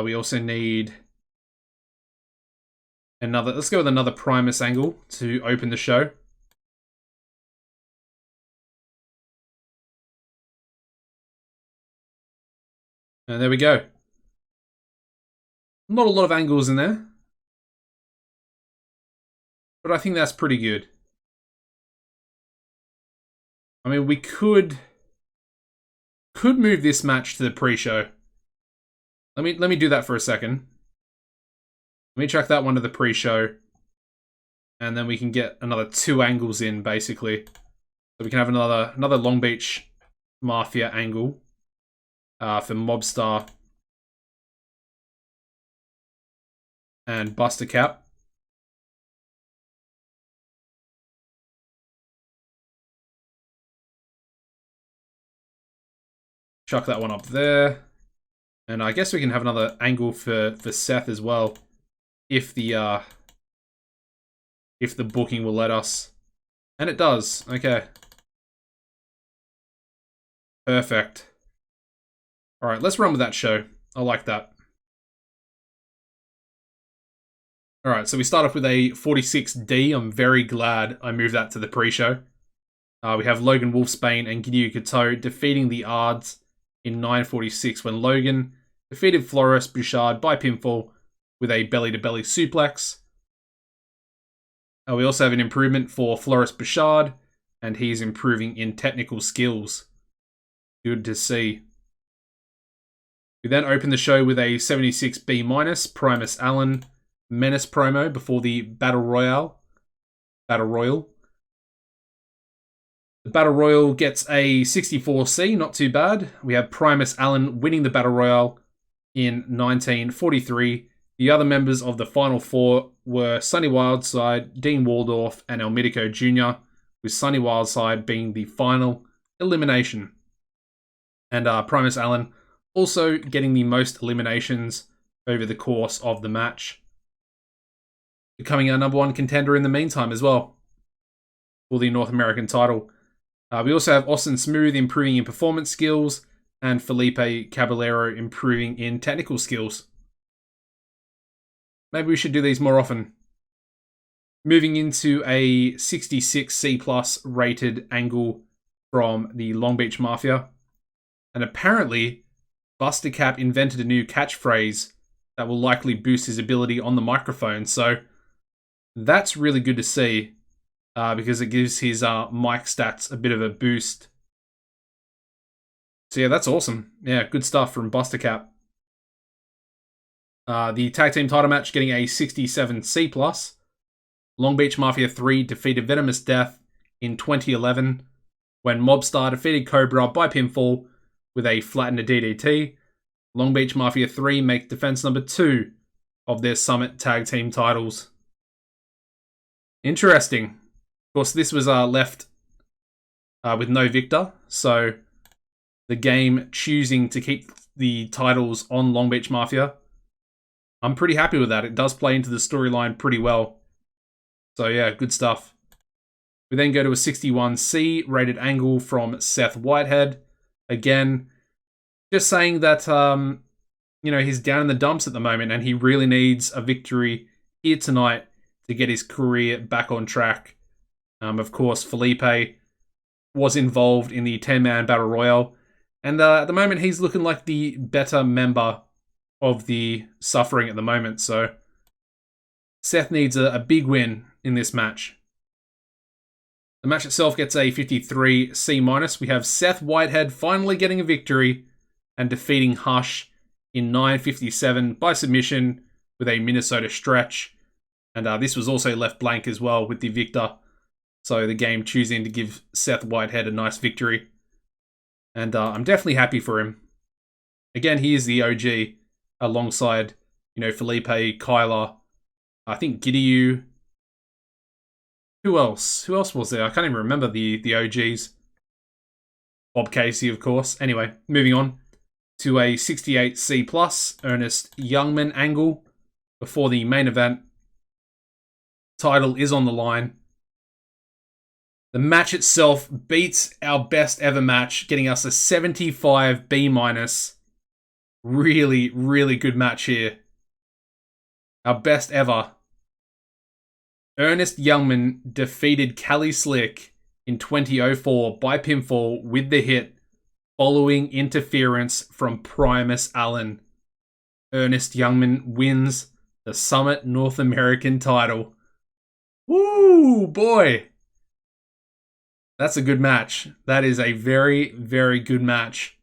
We also need another. Let's go with another Primus angle to open the show. And there we go. Not a lot of angles in there, but I think that's pretty good. I mean, we could move this match to the pre-show. Let me do that for a second. Let me track that one to the pre-show, and then we can get another 2 angles in, basically. So we can have another Long Beach Mafia angle for Mobstar and Buster Cap. Chuck that one up there. And I guess we can have another angle for Seth as well, if the booking will let us. And it does. Okay. Perfect. Alright, let's run with that show. I like that. Alright, so we start off with a 46D. I'm very glad I moved that to the pre-show. We have Logan Wolfsbane and Gideon Kato defeating the Ards in 9:46 when Logan defeated Floris Bouchard by pinfall with a belly-to-belly suplex. We also have an improvement for Floris Bouchard, and he's improving in technical skills. Good to see. We then open the show with a 76B- Primus Allen Menace promo before the Battle Royal. The Battle Royal gets a 64C, not too bad. We have Primus Allen winning the Battle Royal in 1943. The other members of the Final Four were Sonny Wildside, Dean Waldorf, and El Mitico Jr., with Sonny Wildside being the final elimination. And Primus Allen also getting the most eliminations over the course of the match, becoming our #1 contender in the meantime as well for the North American title. We also have Austin Smooth improving in performance skills and Felipe Caballero improving in technical skills. Maybe we should do these more often. Moving into a 66C+ rated angle from the Long Beach Mafia. And apparently, Buster Cap invented a new catchphrase that will likely boost his ability on the microphone. So that's really good to see. Because it gives his mic stats a bit of a boost. So yeah, that's awesome. Yeah, good stuff from Buster Cap. The tag team title match getting a 67C+. Long Beach Mafia 3 defeated Venomous Death in 2011 when Mobstar defeated Cobra by pinfall with a flattened DDT. Long Beach Mafia 3 make defense number 2 of their Summit tag team titles. Interesting. Of course, this was left with no victor, so the game choosing to keep the titles on Long Beach Mafia. I'm pretty happy with that. It does play into the storyline pretty well. So yeah, good stuff. We then go to a 61C rated angle from Seth Whitehead. Again, just saying that, he's down in the dumps at the moment, and he really needs a victory here tonight to get his career back on track. Of course, Felipe was involved in the 10-man battle royale, and at the moment he's looking like the better member of the suffering at the moment. So Seth needs a big win in this match. The match itself gets a 53 C-. We have Seth Whitehead finally getting a victory and defeating Hush in 9:57 by submission with a Minnesota stretch. And this was also left blank as well with the victor. So the game choosing to give Seth Whitehead a nice victory. And I'm definitely happy for him. Again, he is the OG alongside, Felipe, Kyler, I think Gideon. Who else? Who else was there? I can't even remember the OGs. Bob Casey, of course. Anyway, moving on to a 68 C+, Ernest Youngman angle before the main event. Title is on the line. The match itself beats our best ever match, getting us a 75 B-. Really, really good match here. Our best ever. Ernest Youngman defeated Cali Slick in 2004 by pinfall with the hit following interference from Primus Allen. Ernest Youngman wins the Summit North American title. Woo, boy. That's a good match. That is a very, very good match.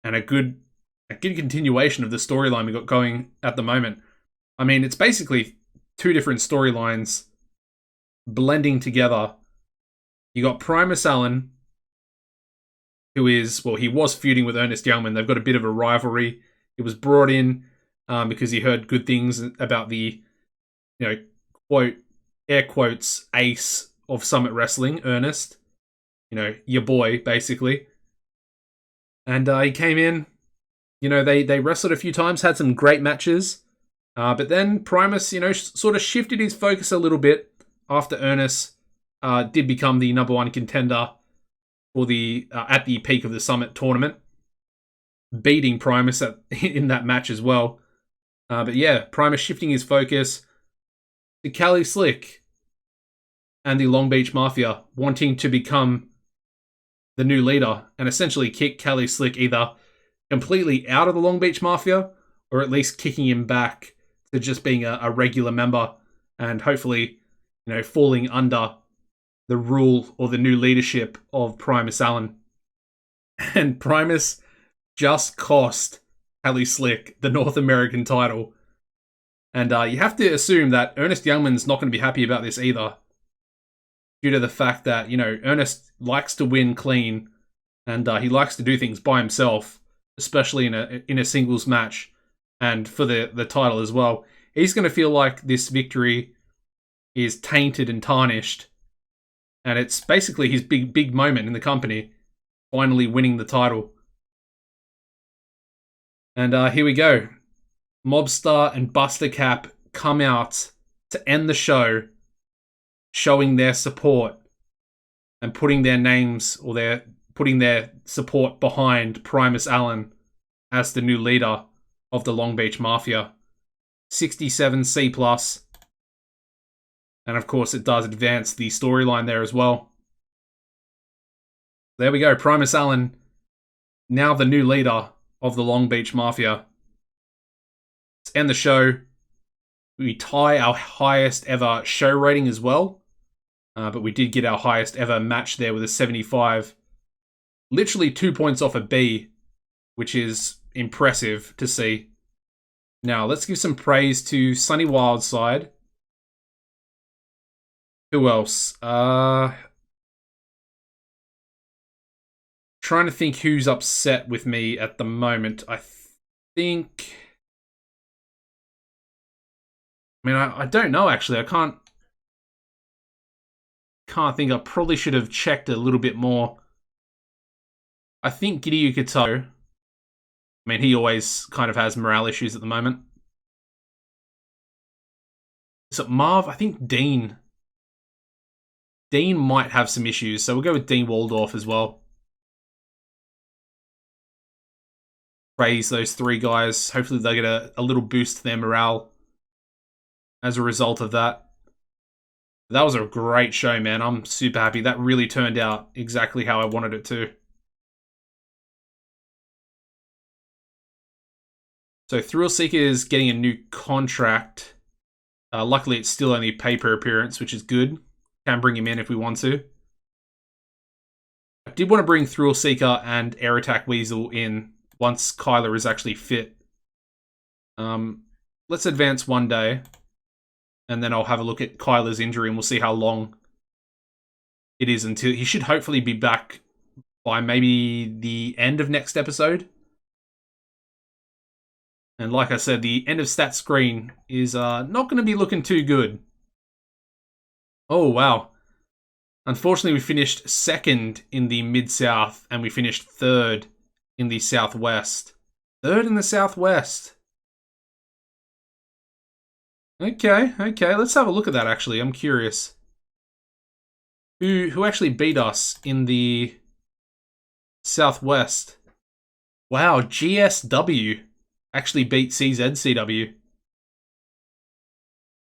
And a good continuation of the storyline we got going at the moment. I mean, it's basically two different storylines blending together. You got Primus Allen, who is, well, he was feuding with Ernest Youngman. They've got a bit of a rivalry. He was brought in because he heard good things about the, quote, air quotes, ace of Summit Wrestling, Ernest. Your boy, basically. And he came in, they wrestled a few times, had some great matches. But then Primus, sort of shifted his focus a little bit after Ernest did become the number one contender for the at the peak of the Summit tournament, beating Primus in that match as well. But yeah, Primus shifting his focus to Cali Slick and the Long Beach Mafia, wanting to become the new leader and essentially kick Cali Slick either completely out of the Long Beach Mafia or at least kicking him back to just being a regular member and hopefully, falling under the rule or the new leadership of Primus Allen. And Primus just cost Cali Slick the North American title. And you have to assume that Ernest Youngman's not going to be happy about this either, due to the fact that, Ernest likes to win clean and he likes to do things by himself, especially in a singles match and for the title as well. He's going to feel like this victory is tainted and tarnished, and it's basically his big moment in the company, finally winning the title. And here we go. Mobstar and Buster Cap come out to end the show, showing their support and putting their names or putting their support behind Primus Allen as the new leader of the Long Beach Mafia. 67 C+. And of course, it does advance the storyline there as well. There we go. Primus Allen, now the new leader of the Long Beach Mafia. Let's end the show. We tie our highest ever show rating as well. But we did get our highest ever match there with a 75. Literally 2 points off a B, which is impressive to see. Now, let's give some praise to Sunny Wildside. Who else? Trying to think who's upset with me at the moment. I don't know, actually. I can't think. I probably should have checked a little bit more. I think Gideon Kato. He always kind of has morale issues at the moment. Is it Marv? I think Dean. Dean might have some issues, so we'll go with Dean Waldorf as well. praise those 3 guys. Hopefully they get a little boost to their morale as a result of that. That was a great show, man. I'm super happy. That really turned out exactly how I wanted it to. So Thrill Seeker is getting a new contract. Luckily, it's still only paper appearance, which is good. Can bring him in if we want to. I did want to bring Thrill Seeker and Air Attack Weasel in once Kyler is actually fit. Let's advance 1 day. And then I'll have a look at Kyler's injury and we'll see how long it is until... He should hopefully be back by maybe the end of next episode. And like I said, the end of stat screen is not going to be looking too good. Oh, wow. Unfortunately, we finished 2nd in the Mid-South and we finished 3rd in the Southwest. 3rd in the Southwest. Okay. Let's have a look at that, actually. I'm curious. Who actually beat us in the Southwest? Wow, GSW actually beat CZCW.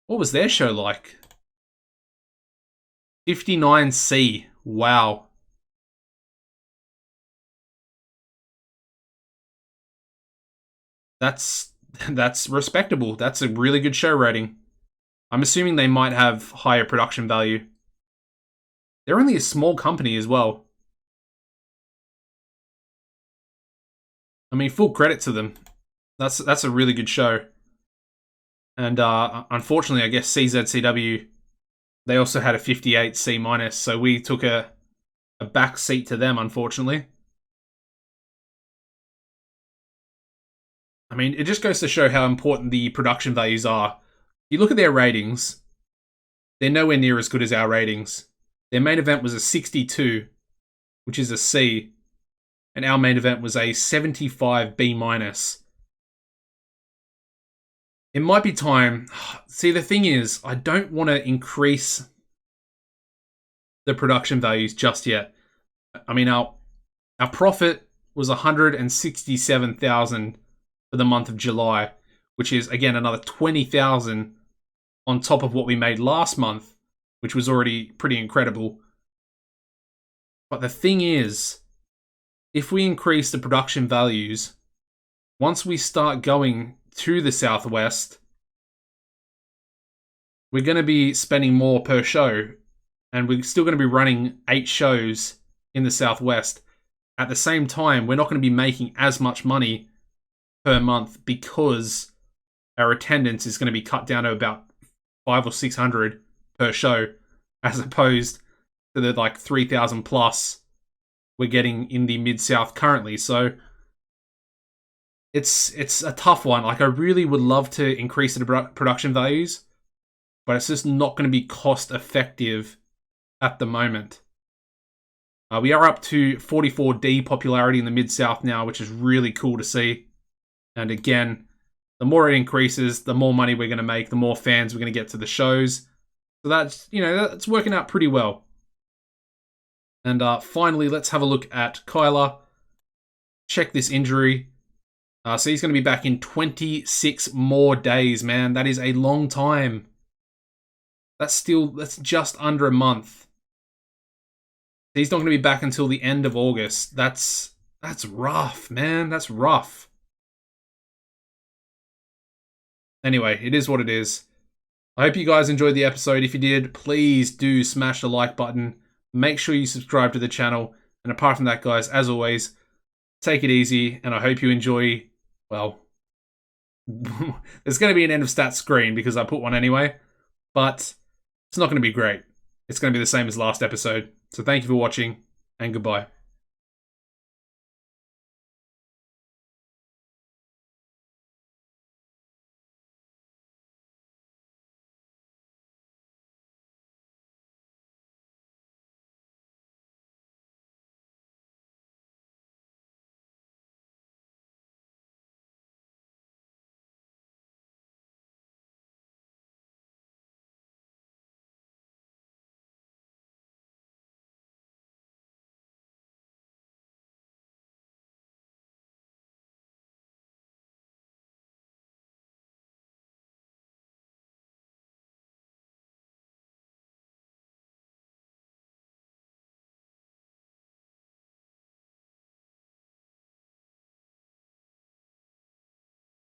What was their show like? 59C. Wow. That's respectable. That's a really good show rating. I'm assuming they might have higher production value. They're only a small company as well. I mean, full credit to them. That's a really good show. And unfortunately, I guess CZCW, they also had a 58 C-, so we took a back seat to them, unfortunately. I mean, it just goes to show how important the production values are. You look at their ratings, they're nowhere near as good as our ratings. Their main event was a 62, which is a C, and our main event was a 75 B-. It might be time. See, the thing is, I don't want to increase the production values just yet. I mean, our profit was 167,000 for the month of July, which is, again, another 20,000 on top of what we made last month, which was already pretty incredible. But the thing is, if we increase the production values, once we start going to the Southwest, we're going to be spending more per show, and we're still going to be running 8 shows in the Southwest. At the same time, we're not going to be making as much money per month because our attendance is going to be cut down to about 500 or 600 per show, as opposed to the like 3,000 plus we're getting in the Mid-South currently. So it's a tough one. Like, I really would love to increase the production values, but it's just not going to be cost effective at the moment. We are up to 44D popularity in the Mid-South now, which is really cool to see. And again, the more it increases, the more money we're going to make, the more fans we're going to get to the shows. So that's, that's working out pretty well. And finally, let's have a look at Kyler. Check this injury. So he's going to be back in 26 more days, man. That is a long time. That's just under a month. He's not going to be back until the end of August. That's rough, man. That's rough. Anyway, it is what it is. I hope you guys enjoyed the episode. If you did, please do smash the like button. Make sure you subscribe to the channel. And apart from that, guys, as always, take it easy. And I hope you enjoy, well, there's going to be an end of stats screen because I put one anyway. But it's not going to be great. It's going to be the same as last episode. So thank you for watching, and goodbye.